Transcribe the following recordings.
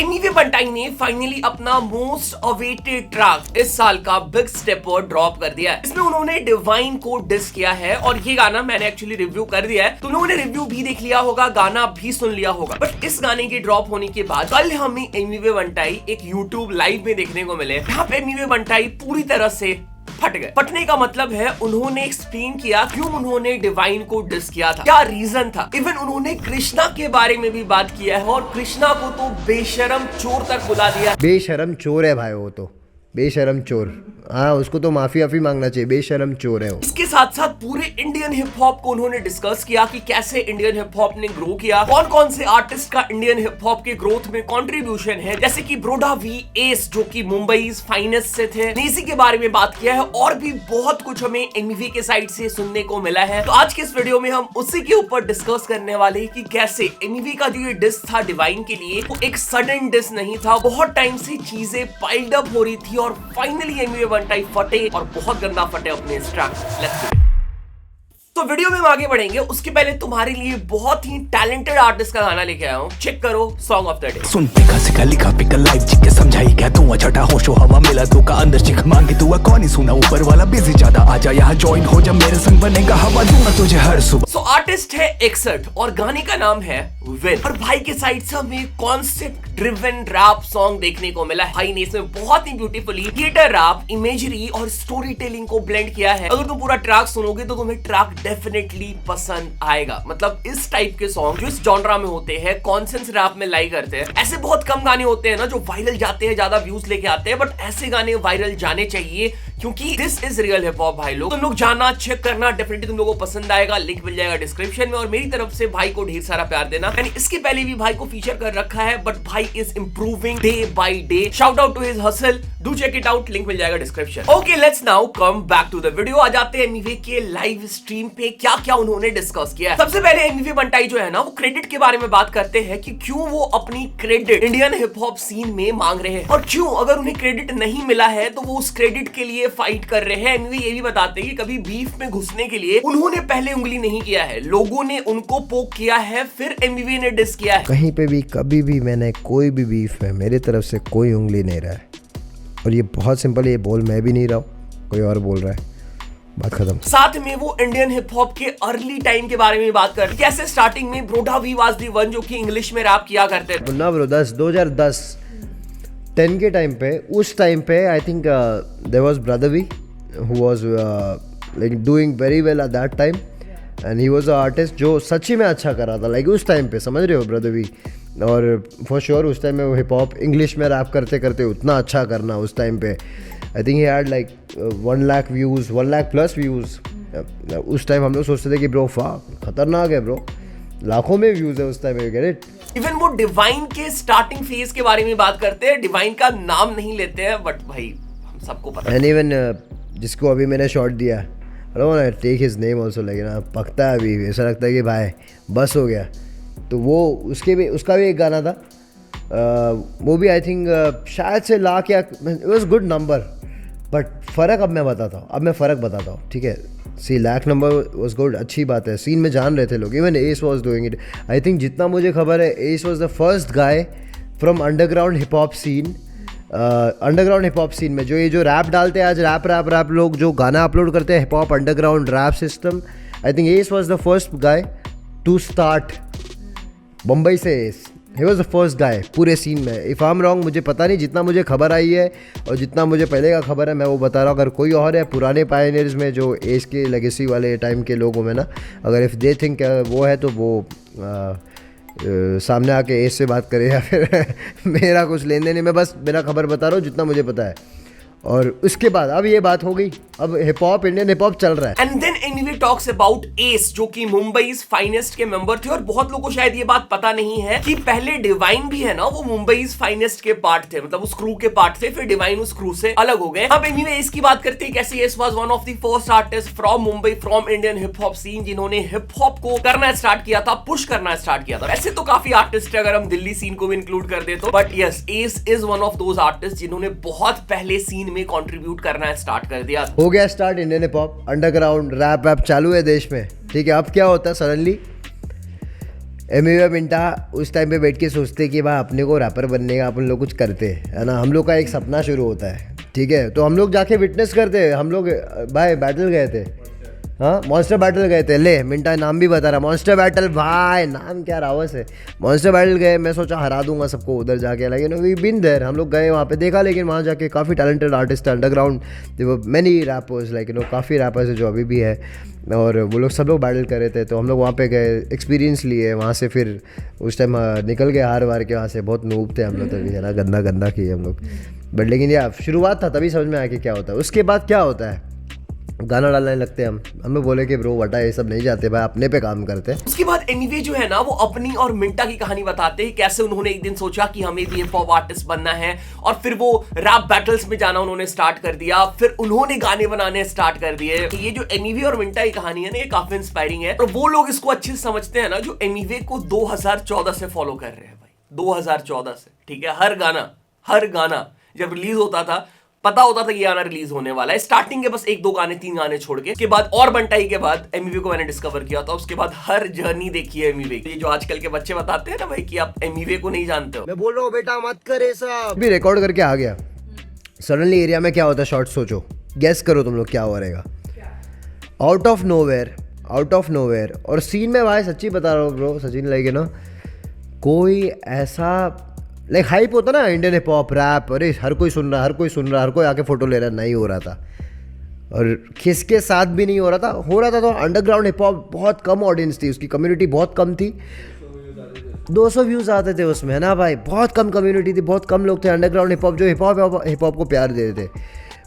एमिवे बंटाई ने फाइनली अपना most awaited track इस साल का बिग स्टेपर ड्रॉप कर दिया है। इसमें उन्होंने डिवाइन को डिस किया है और ये गाना मैंने एक्चुअली रिव्यू कर दिया है, तो लोगों ने रिव्यू भी देख लिया होगा, गाना भी सुन लिया होगा। बट इस गाने के ड्रॉप होने के बाद कल हमें एमिवे बंटाई एक यूट्यूब लाइव में देखने को मिले। यहाँ पे एमिवे बंटाई पूरी तरह से फट गए। फटने का मतलब है उन्होंने एक्सप्लेन किया क्यों उन्होंने डिवाइन को डिस किया था, क्या रीजन था। इवन उन्होंने कृष्णा के बारे में भी बात किया है और कृष्णा को तो बेशरम चोर तक बुला दिया। बेशरम चोर है भाई, वो तो बेशरम चोर। हाँ, उसको तो माफी मांगना चाहिए, बेशरम चोर है वो। इसके साथ साथ पूरे इंडियन हिप हॉप को उन्होंने डिस्कस किया कि कैसे इंडियन हिप हॉप ने ग्रो किया, कौन कौन से आर्टिस्ट का इंडियन हिप हॉप के ग्रोथ में कंट्रीब्यूशन है, जैसे कि ब्रोडा वी एस जो कि मुंबई फाइनेस्ट से थे, नेजी के बारे में बात किया है और भी बहुत कुछ हमें एमिवे के साइड से सुनने को मिला है। तो आज के इस वीडियो में हम उसी के ऊपर डिस्कस करने वाले हैं कि कैसे एमिवे का जो ये डिस था डिवाइन के लिए, वो एक सडन डिस नहीं था, बहुत टाइम से चीजें पाइल्ड अप हो रही थी और फाइनली एमिवे बंटाई फटे और बहुत गंदा फटे अपने इस ट्रैक। तो वीडियो में हम आगे बढ़ेंगे, उसके पहले तुम्हारे लिए बहुत ही टैलेंटेड आर्टिस्ट का गाना लेके आया हूँ, चेक करो सॉन्ग ऑफ द डे। सुन पिका सिका लिखा पिका लाइव जी के समझाई क्या तू छठा होशो हवा मिला तू का अंदर चिख मांगी तू कौन ही सुना ऊपर वाला बिजी ज्यादा आजा यहाँ ज्वाइन हो जब मेरे संग बनेगा हवा दूंगा तुझे हर सुबह। सो आर्टिस्ट है 61 और गाने का नाम है विन। और भाई के साइड से हमें कॉन्सेप्ट ड्रिवन रैप सॉन्ग देखने को मिला है। भाई ने इसमें बहुत ही ब्यूटीफुली थिएटर रैप, इमेजरी और स्टोरी टेलिंग को ब्लेंड किया है। अगर तुम पूरा ट्रैक सुनोगे तो तुम्हें ट्रैक डेफिनेटली पसंद आएगा। मतलब इस टाइप के सॉन्ग जो इस जॉनरा में होते हैं, कॉन्सेंस रैप में लाई करते हैं, ऐसे बहुत कम गाने होते हैं ना जो वायरल जाते हैं, ज्यादा व्यूज लेके आते हैं, बट ऐसे गाने वायरल जाने चाहिए क्योंकि this is real hip hop. भाई लोग, तुम लोग जाना, चेक करना, डेफिनेटली तुम लोगों को पसंद आएगा। लिंक मिल जाएगा डिस्क्रिप्शन में और मेरी तरफ से भाई को ढेर सारा प्यार देना। यानी इसके पहले भी भाई को फीचर कर रखा है, बट भाई is improving day by day. Shout out to his hustle, do check it out, link मिल जाएगा description. Okay, let's now come back to the video. आ जाते हैं एमिवे के लाइव स्ट्रीम पे क्या क्या उन्होंने डिस्कस किया है। सबसे पहले एमिवे बंटाई जो है ना, वो क्रेडिट के बारे में बात करते हैं कि क्यों वो अपनी credit Indian hip hop scene में मांग रहे हैं और क्यों अगर उन्हें क्रेडिट नहीं मिला है तो वो उस क्रेडिट के लिए फाइट कर रहे हैं। एमिवे ये भी बताते हैं कि कभी बीफ में घुसने के लिए उन्होंने पहले उंगली नहीं किया है, लोगों ने उनको पोक किया है, फिर एमिवे ने डिस किया है। कहीं पे भी कभी भी मैंने कोई भी बीफ में मेरी तरफ से कोई उंगली नहीं रहा है और ये बहुत सिंपल, ये बोल मैं भी नहीं रहा हूँ, कोई और बोल रहा है, बात खत्म। साथ में वो इंडियन हिप हॉप के अर्ली टाइम के बारे में बात करते, कैसे स्टार्टिंग में ब्रोडा वी वाज द वन जो कि इंग्लिश में रैप किया करते थे। ना ब्रो, 2010 के टाइम पे, उस टाइम पे I think there was brother वी who was like doing very well at that time and he was an artist जो सच्ची में अच्छा कर रहा था, like उस टाइम पे, समझ रहे हो ब्रदर वी। और फॉर श्योर उस टाइम में वो हिप हॉप इंग्लिश में रैप करते करते उतना अच्छा करना उस टाइम पे, I think he had like 1 lakh views, 1 lakh plus views. उस टाइम हम लोग सोचते थे कि ब्रो खतरनाक है ब्रो, लाखों में व्यूज़ है उस टाइम में, गेट इट। इवन वो डिवाइन के स्टार्टिंग फेज के बारे में बात करते हैं, डिवाइन का नाम नहीं लेते हैं, बट भाई हम सबको पता है। एंड इवन जिसको अभी मैंने शॉट दिया, टेक हिज नेम ऑल्सो, लेकिन पकता है अभी, ऐसा लगता है कि भाई बस हो गया। तो वो उसका भी एक गाना था, वो भी आई थिंक शायद से लाख या it was good number, but फ़र्क अब मैं बताता हूँ, ठीक है। सी लाख नंबर वाज गुड, अच्छी बात है, सीन में जान रहे थे लोग। Even Ace was doing it, I think जितना मुझे खबर है Ace was the first guy from underground hip hop scene. Underground hip hop scene में जो ये जो रैप डालते हैं आज, रैप लोग जो गाना अपलोड करते हैं, hip hop underground rap system, I think Ace was the first guy to start Mumbai से। Ace he was the first guy पूरे सीन में। इफ़ आई एम रॉन्ग, मुझे पता नहीं, जितना मुझे खबर आई है और जितना मुझे पहले का खबर है मैं वो बता रहा हूँ। अगर कोई और है पुराने पायनियर्स में जो एस के लेगेसी वाले टाइम के लोगों में ना, अगर इफ़ दे थिंक वो है तो वो सामने आके एस से बात करे या फिर मेरा कुछ लेन देन नहीं, मैं बस मेरा खबर बता रहा हूँ जितना मुझे पता है। और उसके बाद अब ये बात हो गई, अब hip hop, Indian hip hop चल रहा है। And then Emiway talks about Ace जो कि मुंबई फाइनेस्ट के मेंबर थे। और बहुत लोगों को शायद ये बात पता नहीं है कि पहले डिवाइन भी है ना, वो मुंबई फाइनेस्ट के पार्ट थे, मतलब उस क्रू के पार्ट थे, फिर डिवाइन उस क्रू से अलग हो गए। अब एमिवे इसकी बात करते हैं कैसे Ace was one of the first artist from Mumbai, from Indian hip hop scene, जिन्होंने हिप हॉप को करना स्टार्ट किया था, पुश करना स्टार्ट किया था। वैसे तो काफी आर्टिस्ट है अगर हम दिल्ली सीन को भी इंक्लूड कर दे तो, but yes, S is one of those artist जिन्होंने बहुत पहले सीन में कॉन्ट्रीब्यूट करना स्टार्ट कर दिया। हो गया start Indian hip hop, underground rap वैप चालू है देश में, ठीक है। अब क्या होता है, सडनली एमिवे मिंटा उस टाइम पे बैठ के सोचते कि भाई अपने को रैपर बनने का अपन लोग कुछ करते है ना, हम लोग का एक सपना शुरू होता है, ठीक है। तो हम लोग जाके विटनेस करते, हम लोग भाई बैटल गए थे, हाँ मॉन्स्टर बैटल गए थे। ले मिंटा नाम भी बता रहा, मॉन्स्टर बैटल, भाई नाम क्या रावस है। मॉन्स्टर बैटल गए, मैं सोचा हरा दूंगा सबको उधर जाके, लेकिन वी बिन देयर, हम लोग गए वहाँ पे देखा, लेकिन वहाँ जाके काफ़ी टैलेंटेड आर्टिस्ट है अंडरग्राउंड, मैनी रैपर्स लाइक काफ़ी रैपर्स है जो अभी भी है, और वो लोग सब लोग बैटल कर रहे थे। तो हम लोग वहाँ पे गए, एक्सपीरियंस लिए वहाँ से, फिर उस टाइम निकल गए हार वार के वहाँ से, बहुत नूब थे हम लोग तभी, है ना, गंदा गंदा किए हम लोग, बट लेकिन यार शुरुआत था, तभी समझ में आया कि क्या होता है। उसके बाद क्या होता है, गाना डालने लगते हैं हम, हमें बोले कि ब्रो वटा ये सब नहीं जाते भाई, अपने पे काम करते हैं। उसके बाद एमिवे जो है ना वो अपनी और मिंटा की कहानी बताते हैं, कैसे उन्होंने एक दिन सोचा कि हमें भी हिप हॉप आर्टिस्ट बनना है, और फिर वो रैप बैटल्स में जाना उन्होंने स्टार्ट कर दिया, फिर उन्होंने गाने बनाने स्टार्ट कर दिए। ये जो एमिवे और मिंटा की कहानी है ना, ये काफी इंस्पायरिंग है, और वो लोग इसको अच्छे से समझते हैं ना जो एमिवे को 2014 से फॉलो कर रहे हैं भाई, 2014 से, ठीक है। हर गाना जब रिलीज होता था पता होता था कि गाना रिलीज होने वाला है, स्टार्टिंग के बस 1-2 गाने 3 गाने छोड़ के, उसके बाद और बंटाई के बाद एमिवे को मैंने डिस्कवर किया था, उसके बाद हर जर्नी देखी है एमिवे की। ये जो आजकल के बच्चे बताते हैं ना भाई कि आप एमिवे को नहीं जानते हो, मैं बोल रहा हूँ बेटा मत करे सब, भी रिकॉर्ड करके आ गया। सडनली एरिया में क्या होता है, शॉर्ट सोचो, गेस करो तुम लोग क्या हो रहेगा। आउट ऑफ नोवेयर, और सीन में भाई सच्ची बता रहा हूँ ब्रो सचिन, लाइक ना कोई ऐसा लाइक हाइप होता ना इंडियन हिप हॉप रैप, अरे हर कोई सुन रहा, हर कोई आके फोटो ले रहा, नहीं हो रहा था, और किसके साथ भी नहीं हो रहा था तो अंडरग्राउंड हिप हॉप बहुत कम ऑडियंस थी, उसकी कम्युनिटी बहुत कम थी, 200 व्यूज आते थे उसमें, है ना भाई, बहुत कम कम्युनिटी थी, बहुत कम लोग थे अंडरग्राउंड हिप हॉप जो हिप हॉप को प्यार देते थे।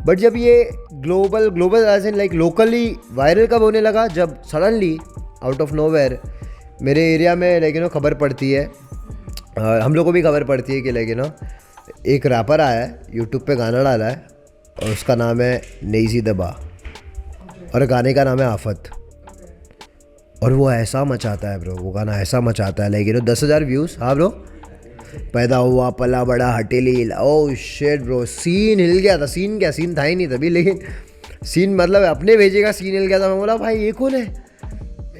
बट जब ये global as in like locally viral कब होने लगा, जब सडनली आउट ऑफ नोवेयर मेरे एरिया में लेकिन खबर पड़ती है, हम लोग को भी खबर पड़ती है कि लेकिन एक रैपर आया है, यूट्यूब पे गाना डाला है, और उसका नाम है नेजी दबा, और गाने का नाम है आफत, और वो ऐसा मचाता है ब्रो, वो गाना ऐसा मचाता है, लेकिन 10,000 व्यूज़, हाँ ब्रो, पैदा हुआ पला बड़ा हटेली, ओह शिट ब्रो, सीन हिल गया था, सीन था ही नहीं तभी, लेकिन सीन मतलब अपने भेजे का सीन हिल गया था। मैं बोला भाई ये कौन है,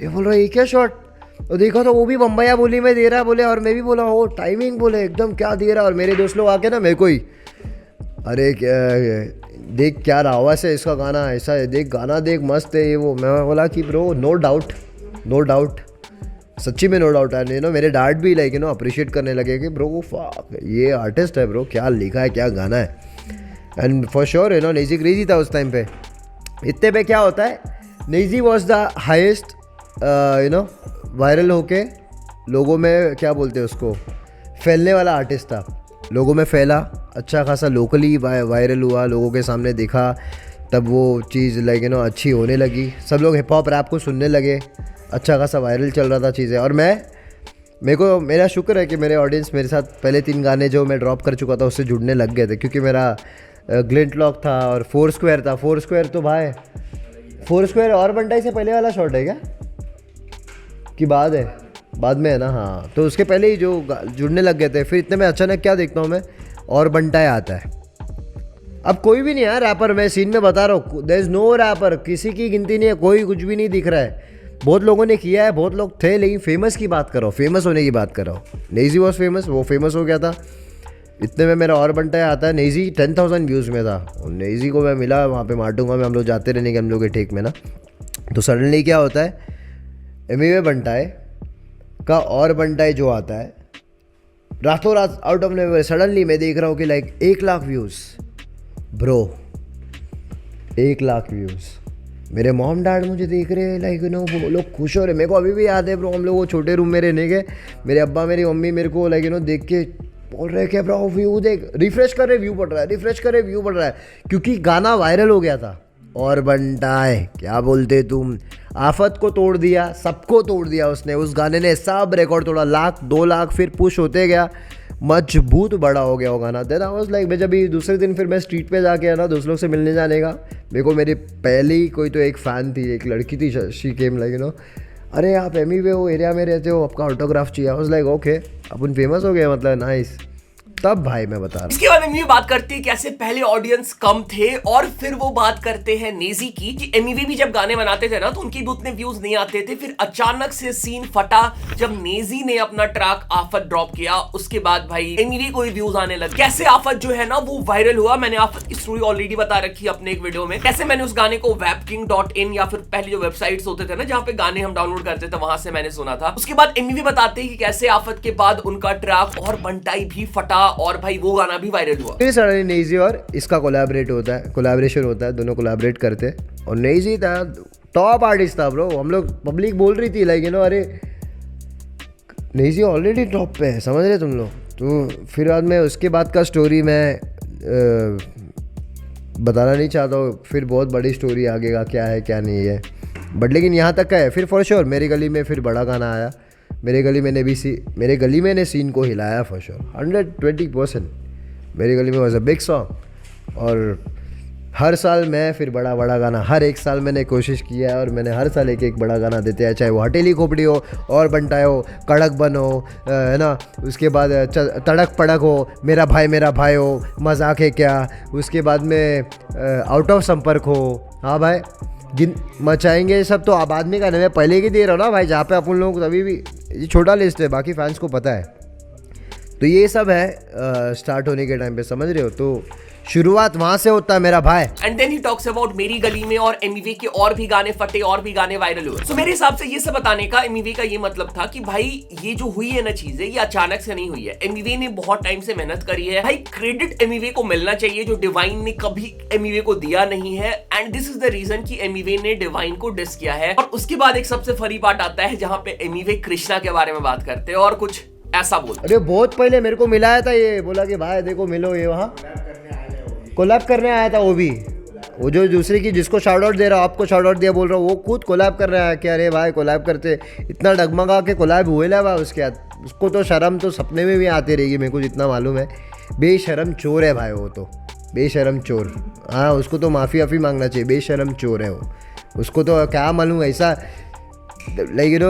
ये बोल रहा है ये क्या शॉट, और देखा तो वो भी बम्बैया बोली में दे रहा है, बोले, और मैं भी बोला ओ टाइमिंग, बोले एकदम क्या दे रहा है, और मेरे दोस्त लोग आके ना मेरे को ही, अरे देख क्या रावस है इसका गाना, ऐसा है, देख गाना देख मस्त है ये वो। मैं बोला कि ब्रो नो डाउट सच्ची में नो डाउट है, नो मेरे डैड भी लाइक अप्रिशिएट करने लगे कि ब्रो ये आर्टिस्ट है ब्रो, क्या लिखा है, क्या गाना है। And for sure Naezy crazy था उस टाइम पे। इतने पे क्या होता है, Naezy was the highest viral होके लोगों में क्या बोलते हैं उसको, फैलने वाला आर्टिस्ट था, लोगों में फैला, अच्छा खासा लोकली वायरल हुआ, लोगों के सामने दिखा, तब वो चीज़ लाइक अच्छी होने लगी, सब लोग हिप हॉप रैप को सुनने लगे, अच्छा खासा वायरल चल रहा था चीज़ें। और मेरा शुक्र है कि मेरे ऑडियंस मेरे साथ पहले 3 गाने जो मैं ड्रॉप कर चुका था उससे जुड़ने लग गए थे, क्योंकि मेरा ग्लिंट लॉक था और 4 स्क्वायर था। 4 स्क्वायर तो भाई 4 स्क्वायर और बंटाई से पहले वाला शॉट है क्या कि बाद में है ना, हाँ, तो उसके पहले ही जो जुड़ने लग गए थे। फिर इतने में अचानक क्या देखता हूँ मैं, और बंटाई आता है। अब कोई भी नहीं है रैपर, मैं सीन में बता रहा हूँ, देयर इज नो रैपर, किसी की गिनती नहीं है, कोई कुछ भी नहीं दिख रहा है। बहुत लोगों ने किया है, बहुत लोग थे, लेकिन फेमस की बात करो, फेमस होने की बात करो। नेजी वॉज फेमस, वो फेमस हो गया था। इतने में मेरा और बंटाई आता है, नेजी 10,000 व्यूज़ में था, और नेजी को मैं मिला वहाँ पे मार्टूंगा में, हम लोग जाते रहने के हम लोग के ठेक में ना। तो सडनली क्या होता है, एमिवे बंटाई का और बंटाई जो आता है, रातों रात आउट ऑफ नोवेयर सडनली मैं देख रहा हूँ कि like 1 lakh views bro, 1 lakh views. मेरे मॉम डैड मुझे देख रहे हैं, लाइक वो लोग खुश हो रहे। मेरे को अभी भी याद है ब्रो, हम लोग वो छोटे रूम में रहने के, मेरे अब्बा मेरी मम्मी मेरे को लाइक देख के बोल रहे कि ब्रो व्यू देख, रिफ्रेश कर रहे व्यू बढ़ रहा है, क्योंकि गाना वायरल हो गया था। और बंटाई क्या बोलते तुम, आफत को तोड़ दिया, सबको तोड़ दिया उसने, उस गाने ने सब रिकॉर्ड तोड़ा, 1,00,000 2 लाख, फिर पुश होते गया, मजबूत बड़ा हो गया वो गाना। देन आई वाज लाइक, मैं जब दूसरे दिन फिर मैं स्ट्रीट पे जाके है ना दोस्त लोग से मिलने जाने का, मेरे को मेरी पहली कोई तो एक फ़ैन थी, एक लड़की थी, शी केम लाइक अरे आप एमिवे वो एरिया में रहते हो, आपका ऑटोग्राफ चाहिए। I was like okay, upon famous हो गए, मतलब नाइस। तब भाई मैं बता रहा हूँ। इसके बाद एमवी बात करते हैं कैसे पहले ऑडियंस कम थे, और फिर वो बात करते हैं नेजी की कि एमवी भी जब गाने बनाते थे ना तो उनके भी उतने व्यूज नहीं आते थे। फिर अचानक से सीन फटा जब नेजी ने अपना ट्रैक आफत ड्रॉप किया, उसके बाद भाई एमवी को व्यूज आने लगे। कैसे आफत जो है ना वो वायरल हुआ, मैंने आफत की स्टोरी ऑलरेडी बता रखी है अपने एक वीडियो में। कैसे मैंने उस गाने को webking.in या फिर पहले जो वेबसाइट्स होते थे ना जहां पे गाने हम डाउनलोड करते थे वहां से मैंने सुना था। उसके बाद एमवी बताते हैं कि कैसे आफत के बाद उनका ट्रैक और बंटाई भी फटा और भाई वो गाना भी वायरल हुआ। फिर सडनली नेजी और इसका कोलैबोरेशन होता है, दोनों कोलैबोरेट करते हैं। और नेजी था टॉप आर्टिस्ट था ब्रो, हम लोग पब्लिक बोल रही थी लाइक अरे नेजी ऑलरेडी टॉप पे है, समझ रहे तुम लोग। तो फिर बाद में उसके बाद का स्टोरी मैं बताना नहीं चाहता हूँ, फिर बहुत बड़ी स्टोरी आगे का क्या है क्या नहीं है, बट लेकिन यहाँ तक का है। फिर फॉर श्योर मेरी गली में फिर बड़ा गाना आया, मेरे गली में ने सीन को हिलाया फॉर श्योर 120%। मेरी गली में वॉज अ बिग सॉन्ग। और हर साल मैं फिर बड़ा गाना, हर एक साल मैंने कोशिश किया है और मैंने हर साल एक बड़ा गाना देते हैं, चाहे वो हटेली खोपड़ी हो और बंटाए हो, कड़क बन हो, है ना, उसके बाद तड़क पड़क हो, मेरा भाई हो, मजाक है क्या, उसके बाद में आउट ऑफ संपर्क हो। हाँ भाई गिन मचाएंगे सब तो अब आदमी का नहीं, मैं पहले की दे रहा हूँ ना भाई, जहाँ पे अपन लोगों को अभी भी ये छोटा लिस्ट है, बाकी फैंस को पता है। तो ये सब है स्टार्ट होने के टाइम पे, समझ रहे हो। तो शुरुआत वहां से होता है मेरा भाई। And then he talks about मेरी गली में और एमवी के और भी गाने फटे और भी गाने वायरल हुए। सो मेरे हिसाब से ये सब बताने का एमवी का ये मतलब था कि भाई ये जो हुई है ना चीजें ये अचानक से नहीं हुई है, एमवी ने बहुत टाइम से मेहनत करी है। भाई क्रेडिट एमवी को मिलना चाहिए जो डिवाइन ने कभी एमवी को दिया नहीं है, and this is the reason कि एमवी ने डिवाइन को डिस किया है। और उसके बाद एक सबसे फनी पार्ट आता है जहां पे एमवी कृष्णा के बारे में बात करते हैं और कुछ ऐसा बोलते। अरे बहुत पहले मेरे को मिलाया था, ये बोला कि भाई देखो मिलो, ये वहाँ कोलैब करने आया था। वो भी वो जो दूसरे की जिसको शाउट आउट दे रहा हूँ, आपको शाउट आउट दिया बोल रहा हूँ, वो खुद कोलैब कर रहा है कि अरे भाई कोलैब करते, इतना डगमगा के कोलैब हुए ला भाई। उसके बाद उसको तो शर्म तो सपने में भी आती रहेगी, मेरे को जितना मालूम है। बेशरम चोर है भाई वो तो, बेशरम चोर। हाँ उसको तो माफ़ी वाफ़ी मांगना चाहिए, बेशरम चोर है वो। उसको तो क्या मालूम ऐसा लाइक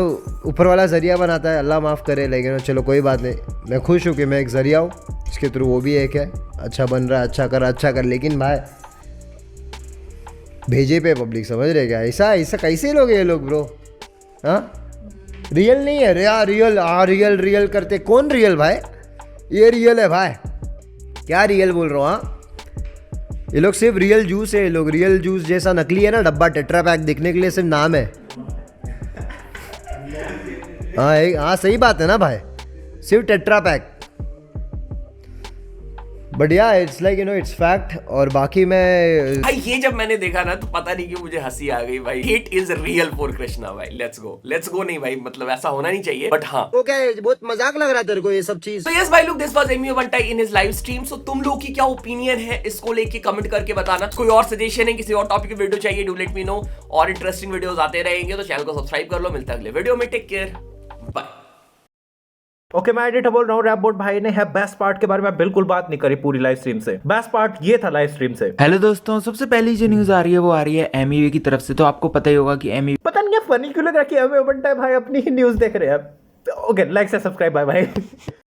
ऊपर वाला जरिया बनाता है, अल्लाह माफ़ करे। लेकिन चलो कोई बात नहीं, मैं खुश हूँ कि मैं एक जरिया हूँ, इसके थ्रू वो भी एक है। अच्छा बन रहा है, अच्छा कर। लेकिन भाई भेजे पे पब्लिक, समझ रहे क्या, ऐसा कैसे लोग ये लोग ब्रो। हाँ रियल नहीं है रे यार, रियल करते। कौन रियल भाई, ये रियल है भाई, क्या रियल बोल रहा हूँ। हाँ ये लोग सिर्फ रियल जूस है, ये लोग रियल जूस जैसा नकली है ना डब्बा टेट्रा पैक दिखने के लिए सिर्फ नाम है। हाँ सही बात है ना भाई, सिर्फ टेट्रा पैक। बट या इट्स लाइक इट्स फैक्ट। और बाकी मैं भाई ये जब मैंने देखा ना तो पता नहीं क्यों मुझे हंसी आ गई भाई। Hit is real for Krishna भाई, लेट्स गो नहीं भाई, मतलब ऐसा होना नहीं चाहिए, बट हाँ वो क्या है, बहुत मजाक लग रहा है तेरे को ये सब चीज। तो यस भाई लोग, this was Emiway Bantai in his live stream. So तुम लोग की क्या ओपिनियन है इसको लेके कमेंट करके बताना। कोई और सजेशन है, किसी और टॉपिक की वीडियो चाहिए, डू लेट मी नो। और इंटरेस्टिंग वीडियोस आते रहेंगे तो चैनल को सब्सक्राइब कर लो। मिलता है अगले वीडियो में, टेक केयर, बाय। ओके मैं एडिटर बोल रहा हूँ। रैप बोर्ड भाई ने है बेस्ट पार्ट के बारे में बिल्कुल बात नहीं करी पूरी लाइव स्ट्रीम से। बेस्ट पार्ट ये था लाइव स्ट्रीम से। हेलो दोस्तों, सबसे पहली जो न्यूज आ रही है वो आ रही है एमवी की तरफ से। तो आपको पता ही होगा कि एमवी, पता नहीं फनी क्यों लग रहा है कि हमें बनता है भाई अपनी ही न्यूज देख रहे हैं। ओके लाइक से सब्सक्राइब, बाय बाय।